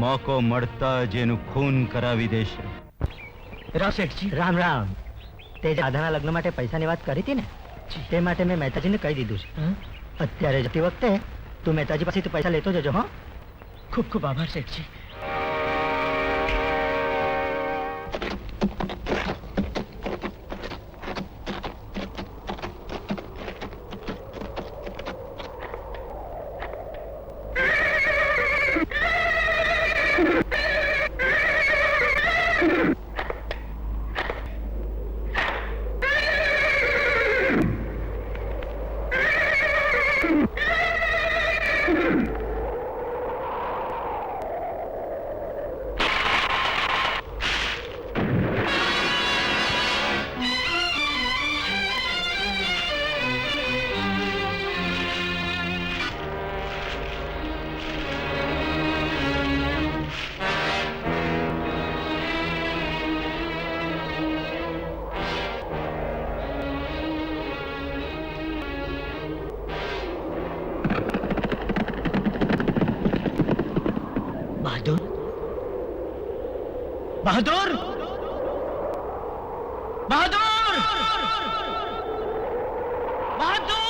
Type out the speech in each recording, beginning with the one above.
મોકો મળતા જેનું ખૂન કરાવી દેશે. શેઠજી. રામ રામ. તે જે રાધાના લગ્ન માટે પૈસાની વાત કરી હતી ને, તે માટે મેં મહેતાજીને કહી દીધું છે. અત્યારે જતી વખતે તું મહેતાજી પાસેથી પૈસા લેતો જજો. હો, ખૂબ ખૂબ આભાર શેઠજી. બહાદુર, બહાદુર, બહાદુર, બહાદુર!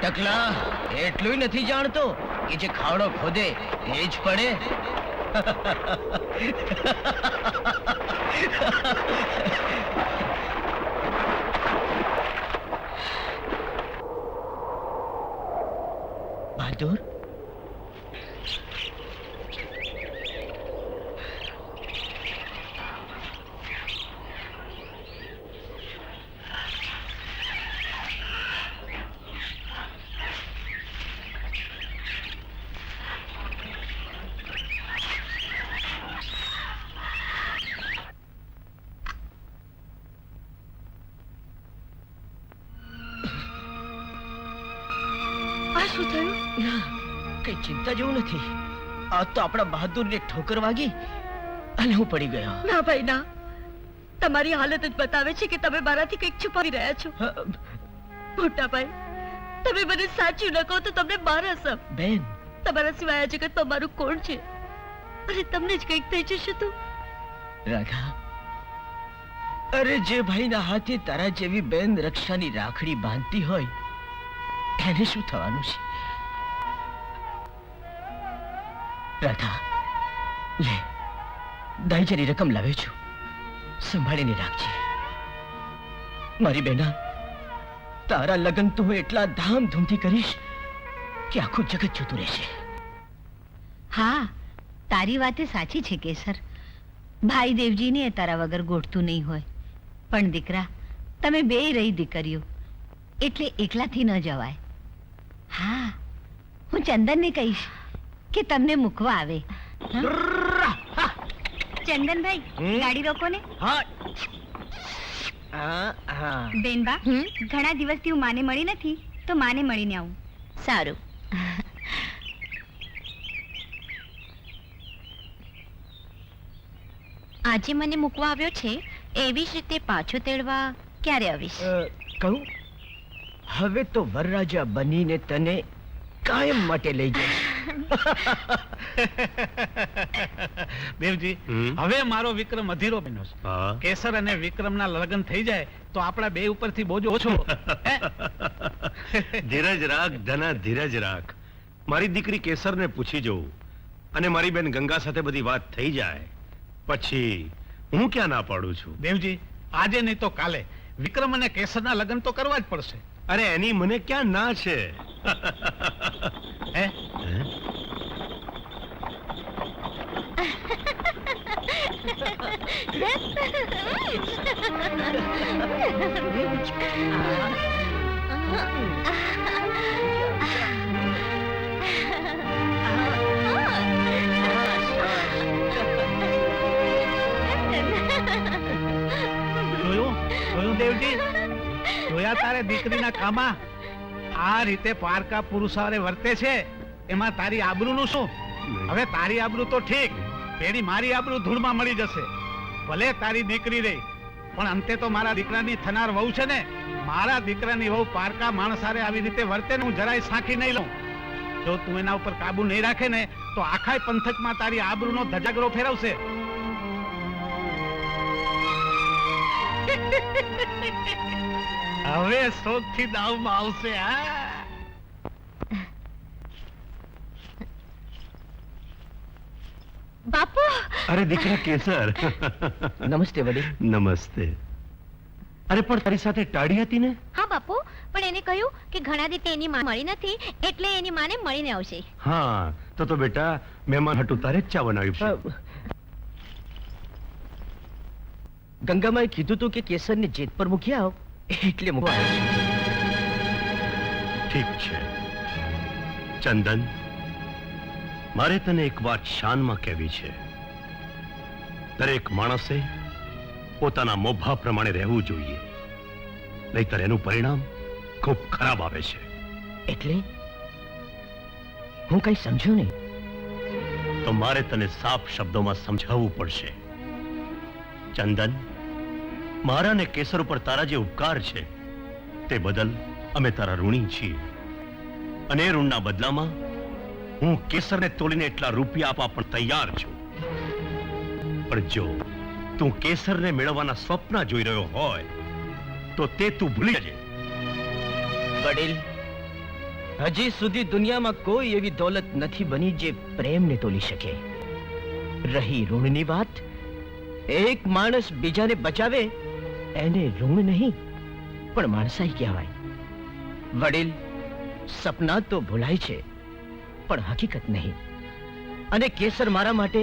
ટકલા એટલું નથી જાણતો કે જે ખાડો ખોદે એ જ પડે. બહાદુર, આ શું થયું? ના, કઈ ચિંતા જેવું નથી. આ તો આપણા બહાદુરને ઠોકર વાગી અને હું પડી ગયો. ના ભાઈ ના, તમારી હાલત જ બતાવે છે કે તમે મારાથી કંઈક છુપાવી રહ્યા છો. મોટા ભાઈ, તમે મને સાચું ન કહો તો તમને મારા સમ. બેન, તમારા સિવાય આ જગતમાં મારું કોણ છે? અને તમને જ કંઈક થઈ જશે તો? રાધા, અરે જે ભાઈના હાથે તારા જેવી બેન રક્ષાની રાખડી બાંધતી હોય એને શું થવાનું છે? રાધા, લે, દાઈજાની રકમ લાવ્યો છું, સંભાળીને રાખજે. મારી બેના, તારા લગ્ન તો હું એટલા ધામધૂમથી કરીશ કે આખું જગત જોતું રહેશે. હા, તારી વાતે સાચી છે કેસર. ભાઈ દેવજીને તારા વગર ગોઠતું નહીં હોય. પણ દીકરા, તમે બે રહી દીકરીઓ એટલે એકલાથી ન જવાય. હા, હું ચંદનને કહીશ કે તમને મૂકવા આવે. ચંદનભાઈ, ગાડી રોકો ને. બેનબા, ઘણા દિવસથી હું માને મળી નથી, તો માને મળીને આવું. સારું. આજે મને મૂકવા આવ્યો છે, એવી જ રીતે પાછો તેડવા ક્યારે આવીશ? કહું, હવે તો વરરાજા બનીને તને કાયમ માટે લઈ જઈશ. દેવજી, હવે મારો વિક્રમ અધીરો બન્યો છે. કેસર અને વિક્રમના લગ્ન થઈ જાય તો આપણા બે ઉપરથી બોજો ઓછો. ધીરજ રાખ ધના, ધીરજ રાખ. મારી દીકરી કેસરને પૂછી જોઉં અને મારી બેન ગંગા સાથે બધી વાત થઈ જાય પછી હું ક્યાં ના પાડું છું. દેવજી, આજે નહીં તો કાલે વિક્રમ અને કેસરના લગ્ન તો કરવા જ પડશે. અરે એની મને ક્યાં ના છે. હે? જોયું દેવજી, જોયા તારે દીકરીના કામા? આ રીતે પારકા પુરુષારે વર્તે છે એમાં તારી આબરૂનું શું? હવે તારી આબરૂ તો ઠીક, પેલી મારી આબરૂ ધૂળમાં મળી જશે. ભલે તારી દીકરી રહી, પણ અંતે તો મારા દીકરાની થનાર વહુ છે ને. મારા દીકરાની વહુ પારકા માણસારે આવી રીતે વર્તે ને હું જરાય સાંખી નહીં લઉં. જો તું એના ઉપર કાબુ નહીં રાખે ને તો આખા પંથકમાં તારી આબરૂનો ધજાગરો ફેરવશે. હવે શોખથી દાવમાં આવશે. બાપુ! અરે દીકરા કેસર. નમસ્તે વડીલ. નમસ્તે. અરે પણ તારી સાથે ટાળી હતી ને? હા બાપુ, પણ એને કહ્યું કે ઘણા દિવસે એની માં મળી નથી, એટલે એની માને મળીને આવશે. હા, તો બેટા મહેમાન હટુ તારે જ ચા બનાવી છે. ગંગામાએ કીધું તું કે કેસરને જેત પર મૂકી આવ, એટલે મૂકવા આવ્યો છું. ઠીક છે ચંદન, મારે તને એક વાત શાનમાં કહેવી છે. દરેક માણસે પોતાના મોભા પ્રમાણે રહેવું જોઈએ, નહીતર એનું પરિણામ ખૂબ ખરાબ આવે છે. એટલે હું કઈ સમજ્યો નહીં. તો મારે તને સાફ શબ્દોમાં સમજાવવું પડશે. ચંદન, મારા ને કેસર ઉપર તારા જે ઉપકાર છે તે બદલ અમે તારા ઋણી છીએ, અને એ ઋણના બદલામાં હું કેસરને તોડીને એટલા રૂપિયા આપવા પણ તૈયાર છું. પણ જો તું કેસરને મેળવવાના સ્વપ્ન જોઈ રહ્યો હોય તો તે તું ભૂલી જજે. વડીલ, હજી સુધી દુનિયામાં કોઈ એવી દોલત નથી બની જે પ્રેમને તોલી શકે. રહી ઋણની વાત, એક માણસ બીજાને બચાવે એને ઋણ નહીં પણ માણસાઈ કહેવાય. વડીલ, સપના તો ભૂલાય છે પણ હકીકત નહીં, અને કેસર મારા માટે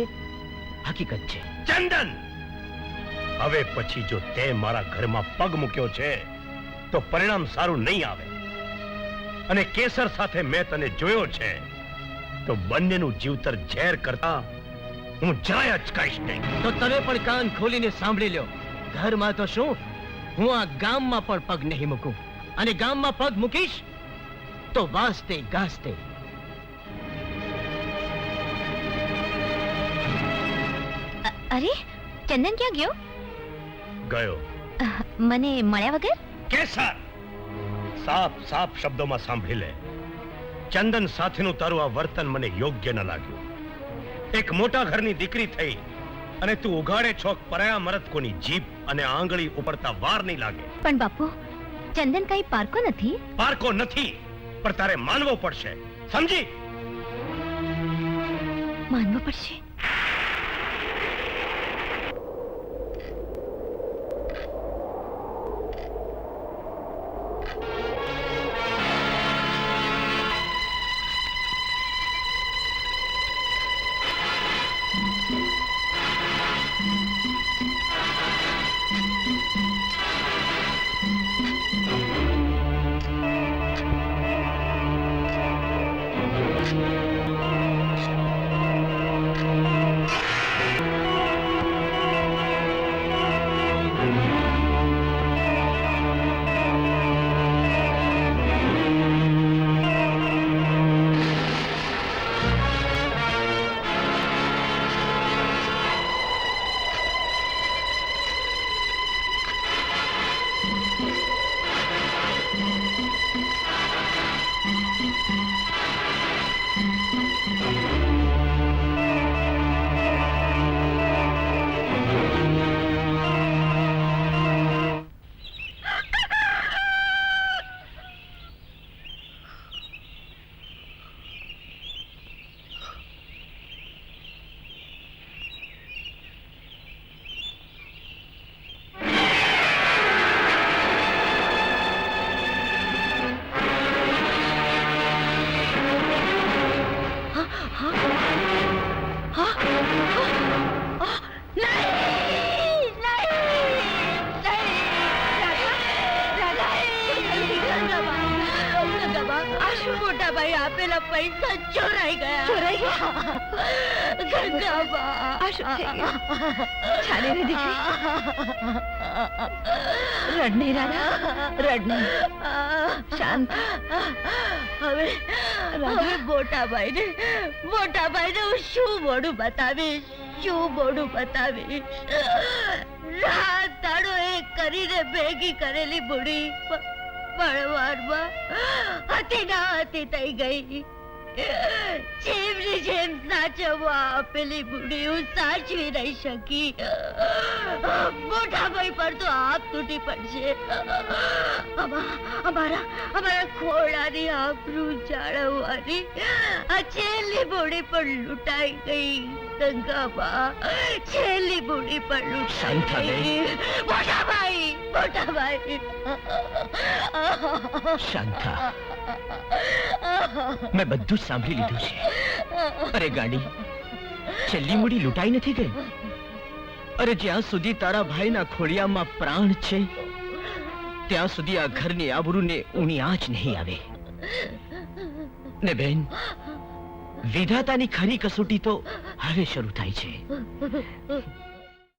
હકીકત છે. ચંદન, હવે પછી જો તે મારા ઘરમાં પગ મૂક્યો છે તો પરિણામ સારું નહીં આવે. અને કેસર સાથે મેં તને જોયો છે તો બંનેનું જીવતર ઝેર કરતા હું જરાય અચકાઈશ નહીં. તો તમે પણ કાન ખોલીને સાંભળી લ્યો. ઘરમાં તો શું, હું આ ગામમાં પણ પગ નહીં મૂકું, અને ગામમાં પગ મૂકીશ તો વાસ્તે ગાસ્તે. અરે ચંદન ક્યાં ગયો? ગયો. મને મળ્યા વગર? કેસર, સાફ સાફ શબ્દોમાં સાંભળી લે. ચંદન સાથેનું તારું આ વર્તન મને યોગ્ય ન લાગ્યું. એક મોટા ઘરની દીકરી થઈ અને તું ઉઘાડે છોક પરાયા મરદકોની જીભ અને આંગળી ઉપરતા વાર નહીં લાગે. પણ બાપુ, ચંદન કઈ પારકો નથી. પારકો નથી, પણ તારે માનવો પડશે, સમજી? માનવું પડશે. ભાઈ આપેલા પૈસા ચોરાઈ ગયા. ગંગાબા, આ શું થઈ ગયું? ચાલે રે દીકરી, રડ નહીં રાધા, રડ નહીં, શાંત. હવે મોટાભાઈને હું શું મોઢું બતાવીશ, શું મોઢું બતાવીશ? રાત દાડો એક કરીને ભેગી કરેલી બુડી બળવારમાં હતી ના હતી થઈ ગઈ. જેમની જેમ સાચવવા આપેલી બુડી હું સાચવી નહીં શકી. મોટા ભાઈ પર તો આપ તૂટી પડશે. અમારા ખોળાની આબરૂ જાળવવાની આ છેલ્લી બુડી પણ લૂંટાઈ ગઈ. ગંગાબા, છેલ્લી બુડી પણ લૂંટાઈ ગઈ. મોટા ભાઈ. શાંતા, મેં બધું જ સાંભળી લીધું છે. અરે ગાડી, છેલ્લી મૂડી લૂંટાઈ નથી ગઈ. અરે જ્યાં સુધી તારા ભાઈના ખોળિયામાં પ્રાણ છે ત્યાં સુધી આ ઘરની આબરૂને ઊણી આંચ નહીં આવે. ને બેન, વિધાતાની ખરી કસોટી તો હવે શરૂ થાય છે.